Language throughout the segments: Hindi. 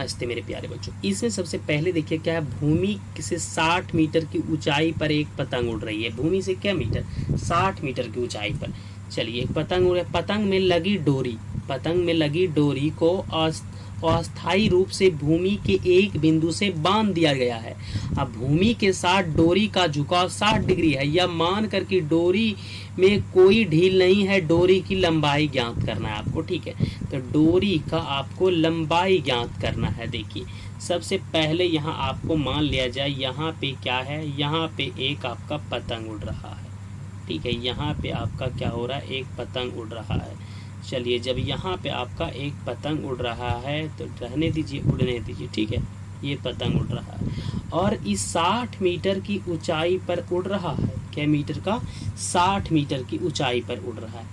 नमस्ते मेरे प्यारे बच्चों। इसमें सबसे पहले देखिए क्या है, भूमि से 60 मीटर की ऊंचाई पर एक पतंग उड़ रही है। भूमि से क्या मीटर, 60 मीटर की ऊंचाई पर। चलिए एक पतंग उड़, पतंग में लगी डोरी, पतंग में लगी डोरी को अस्थायी रूप से भूमि के एक बिंदु से बांध दिया गया है। अब भूमि के साथ डोरी का झुकाव 60 डिग्री है। यह मान कर कि डोरी में कोई ढील नहीं है। डोरी की लंबाई ज्ञात करना है आपको, ठीक है। तो डोरी का आपको लंबाई ज्ञात करना है। देखिए सबसे पहले यहाँ आपको मान लिया जाए, यहाँ पे क्या है, यहाँ पे एक आपका पतंग उड़ रहा है, ठीक है। यहाँ पे आपका क्या हो रहा है, एक पतंग उड़ रहा है। चलिए जब यहाँ पे आपका एक पतंग उड़ रहा है तो रहने दीजिए, उड़ने दीजिए, ठीक है। ये पतंग उड़ रहा है और इस 60 मीटर की ऊंचाई पर उड़ रहा है। क्या मीटर का, 60 मीटर की ऊंचाई पर उड़ रहा है।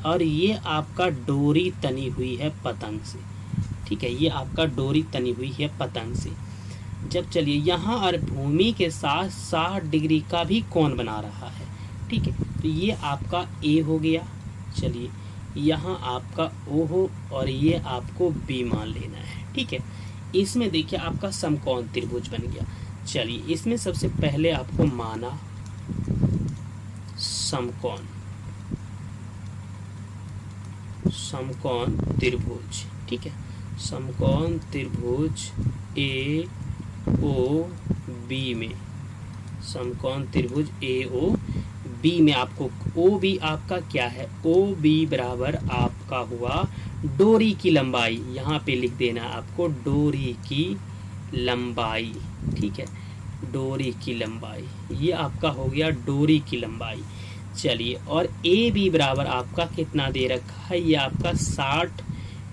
और ये आपका डोरी तनी हुई है पतंग से, ठीक है। ये आपका डोरी तनी हुई है पतंग से। जब चलिए यहाँ और भूमि के साथ 60 डिग्री का भी कोण बना रहा है, ठीक है। तो ये आपका ए हो गया। चलिए यहाँ आपका ओ हो और ये आपको बी मान लेना है, ठीक है। इसमें देखिए आपका समकोण त्रिभुज बन गया। चलिए इसमें सबसे पहले आपको माना समकोण, समकोण त्रिभुज, ठीक है। समकोण त्रिभुज ए ओ बी में, समकोण त्रिभुज ए ओ बी में आपको ओ बी आपका क्या है, ओ बी बराबर आपका हुआ डोरी की लंबाई। यहाँ पे लिख देना आपको डोरी की लंबाई, ठीक है। डोरी की लंबाई ये आपका हो गया डोरी की लंबाई। चलिए और ए बी बराबर आपका कितना दे रखा है, ये आपका 60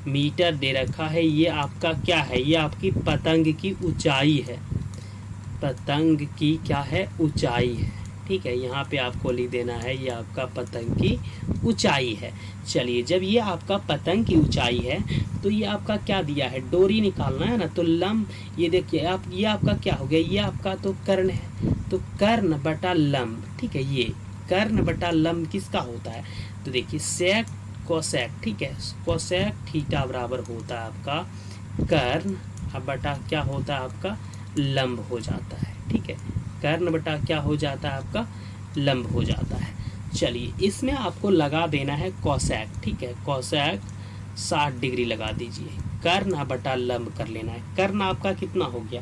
मीटर दे रखा है। ये आपका क्या है, ये आपकी पतंग की ऊंचाई है, पतंग की क्या है, ऊंचाई है, ठीक है। यहाँ पे आपको लिख देना है ये आपका पतंग की ऊंचाई है। चलिए जब ये आपका पतंग की ऊंचाई है तो ये आपका क्या दिया है, डोरी निकालना है ना। तो लंब, ये देखिए आप, ये आपका क्या हो गया, ये आपका तो कर्ण है, तो कर्ण बटा लंब, ठीक है। ये कर्ण बटा लंब किसका होता है, तो देखिए सेक कोसेक, ठीक है। कोसेक थीटा बराबर होता है आपका कर्ण, अब बटा क्या होता है आपका लंब हो जाता है, ठीक है। कर्ण बटा क्या हो जाता है आपका लंब हो जाता है। चलिए इसमें आपको लगा देना है कोसेक, ठीक है। कोसेक 60 डिग्री लगा दीजिए, कर्ण बटा लंब कर लेना है। कर्ण आपका कितना हो गया,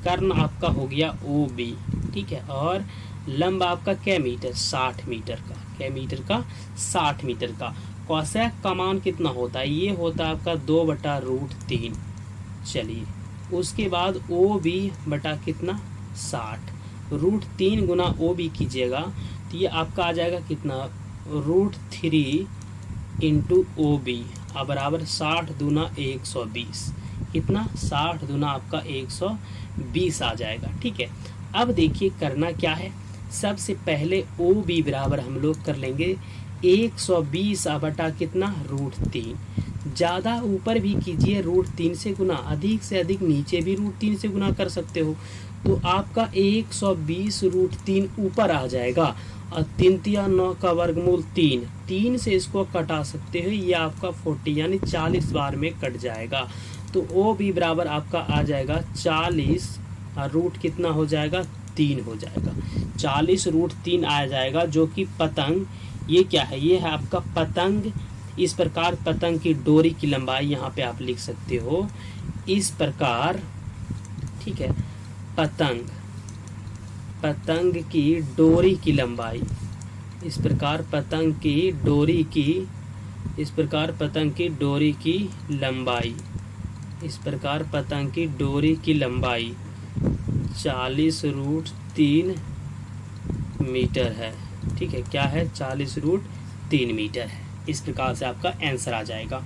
कर्ण आपका हो गया ओ बी, ठीक है। और लंब आपका क्या मीटर, 60 मीटर का, क्या मीटर का, 60 मीटर का। कोसेक का मान कितना होता है, ये होता है आपका 2/√3। चलिए उसके बाद ओ बी बटा कितना 60, √3 गुना ओ बी कीजिएगा तो ये आपका आ जाएगा कितना, √3 इंटू ओ बी बराबर 60 दूना 120, कितना 60 दूना आपका 120 आ जाएगा, ठीक है। अब देखिए करना क्या है, सबसे पहले ओ बी बराबर हम लोग कर लेंगे 120 बटा कितना √3। ज़्यादा ऊपर भी कीजिए √3 से गुना, अधिक से अधिक नीचे भी √3 से गुना कर सकते हो। तो आपका 120 √3 ऊपर आ जाएगा और 3 तिया 9 का वर्गमूल 3, 3 से इसको कटा सकते हो, ये आपका 40 यानी 40 बार में कट जाएगा। तो ओ बी बराबर आपका आ जाएगा 40 और रूट कितना हो जाएगा 3 हो जाएगा, 40 √3 आ जाएगा, जो कि पतंग, ये क्या है, ये है आपका पतंग। इस प्रकार पतंग की डोरी की लंबाई यहाँ पे आप लिख सकते हो इस प्रकार, ठीक है। पतंग, पतंग की डोरी की लंबाई, इस प्रकार पतंग की डोरी की, इस प्रकार पतंग की डोरी की लंबाई, इस प्रकार पतंग की डोरी की लंबाई 40√3 मीटर है, ठीक है। क्या है, 40√3 मीटर है। इस प्रकार से आपका आंसर आ जाएगा।